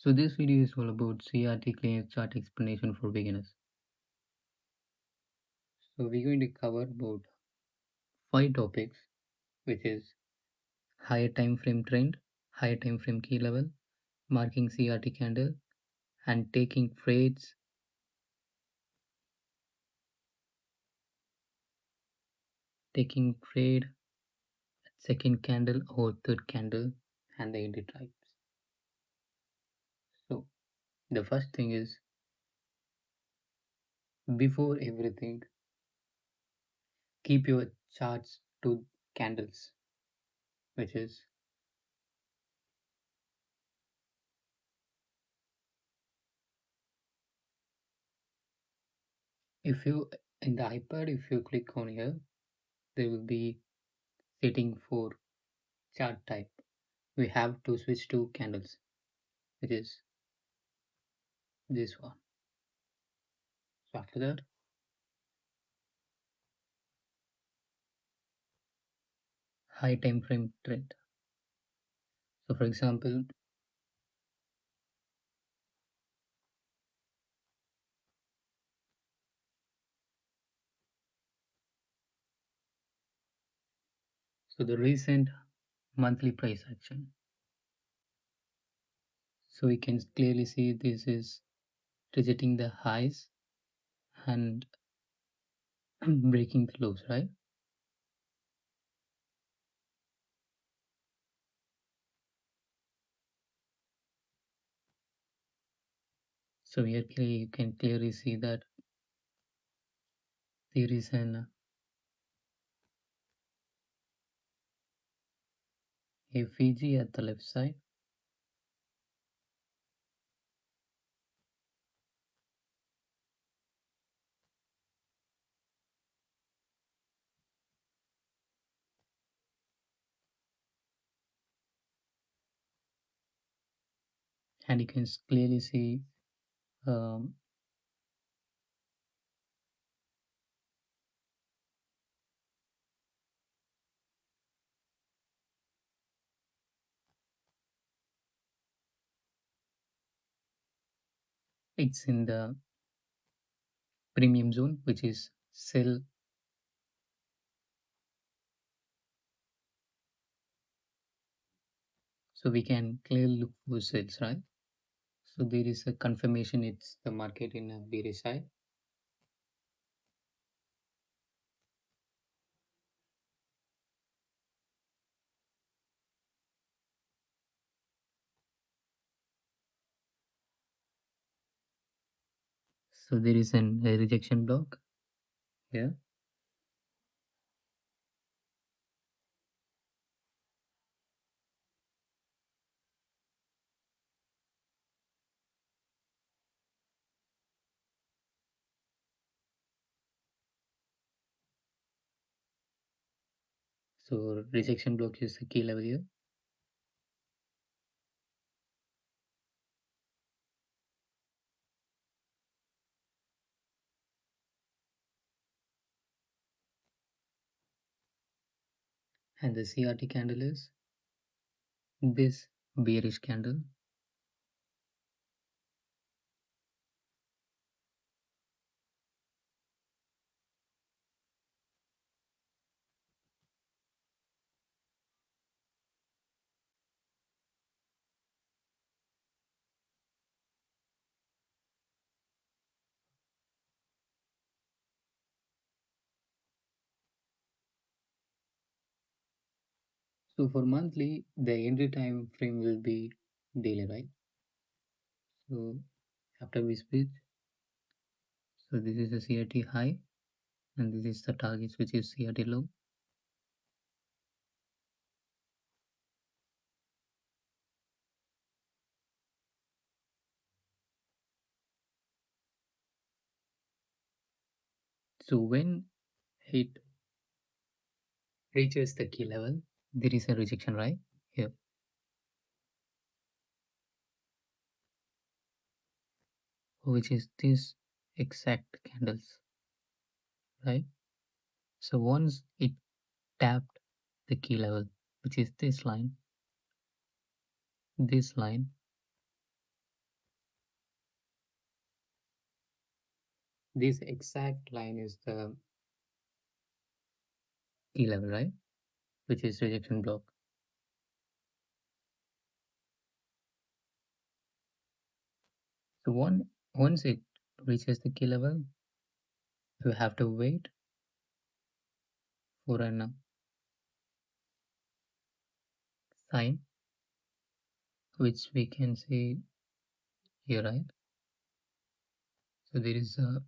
So this video is all about CRT clear chart explanation for beginners. So we're going to cover about five topics, which is higher time frame trend, higher time frame key level, marking CRT candle, and taking trade at second candle or third candle, and the entry types. So the first thing is, before everything, keep your charts to candles, which is, if you in the iPad, if you click on here, there will be setting for chart type. We have to switch to candles, which is this one. So after that, high time frame trend. So for example, so the recent monthly price action. So we can clearly see this is rejecting the highs and breaking the lows, right? So here you can clearly see that there is an FEG at the left side, and you can clearly see um, it's in the premium zone, which is sell. So we can clearly look for sales, right? So there is a confirmation it's the market in a bearish side. So there is a rejection block here. So rejection block is the key level here. And the CRT candle is this bearish candle. So for monthly, the entry time frame will be daily, right? So after we switch, so this is the CRT high, and this is the target, which is CRT low. So when it reaches the key level, there is a rejection, right? Here, which is this exact candles, right? So once it tapped the key level, which is this line, This exact line is the key level, right? Which is rejection block. So once it reaches the key level, you have to wait for an sign, which we can see here, right? So there is a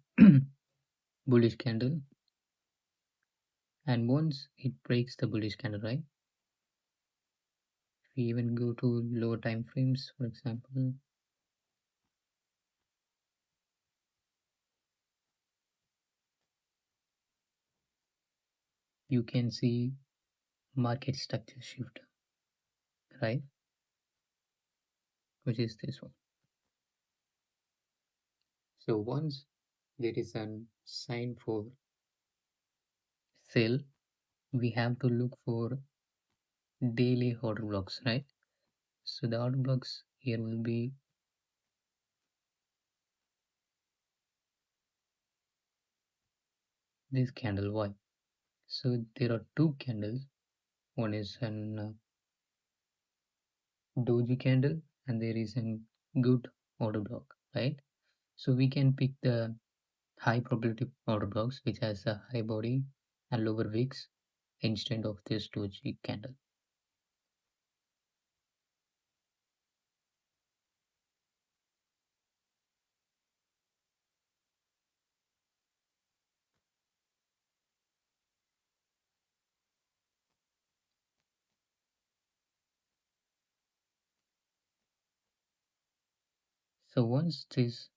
bullish candle, and once it breaks the bullish candle, right? If we even go to lower time frames, for example, you can see market structure shift, right? Which is this one. So once there is a sign for sell, we have to look for daily order blocks, right? So the order blocks here will be this candle. Why? So there are two candles. One is an doji candle, and there is a good order block, right? So we can pick the high probability order blocks which has a high body and lower wicks instead of this doji candle, so once this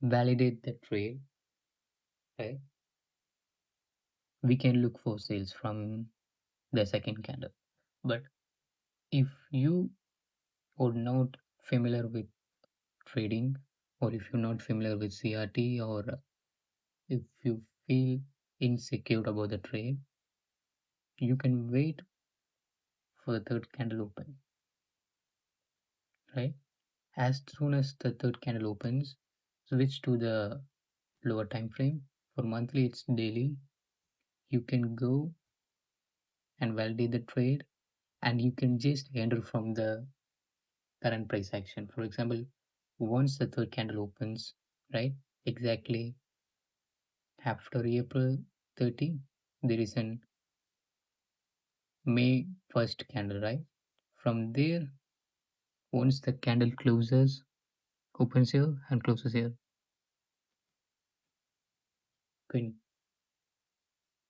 validate the trade, right, we can look for sales from the second candle. But if you are not familiar with trading, or if you're not familiar with CRT, or if you feel insecure about the trade, you can wait for the third candle open, right? As soon as the third candle opens, switch to the lower time frame. For monthly, it's daily. You can go and validate the trade, and you can just enter from the current price action. For example, once the third candle opens, right, exactly after April 30, there is an May 1st candle, right? From there, once the candle closes, opens here and closes here, you can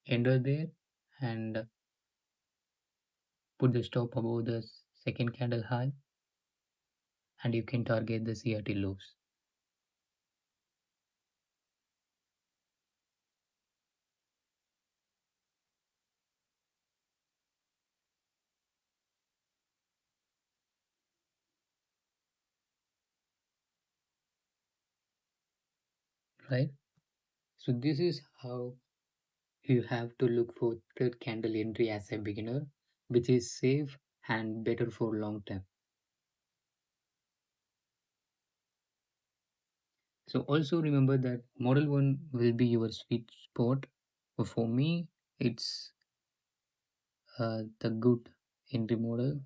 enter there and put the stop above the second candle high, and you can target the CRT lows, right? So this is how you have to look for third candle entry as a beginner, which is safe and better for long term. So also remember that model 1 will be your sweet spot. For me, it's the good entry model,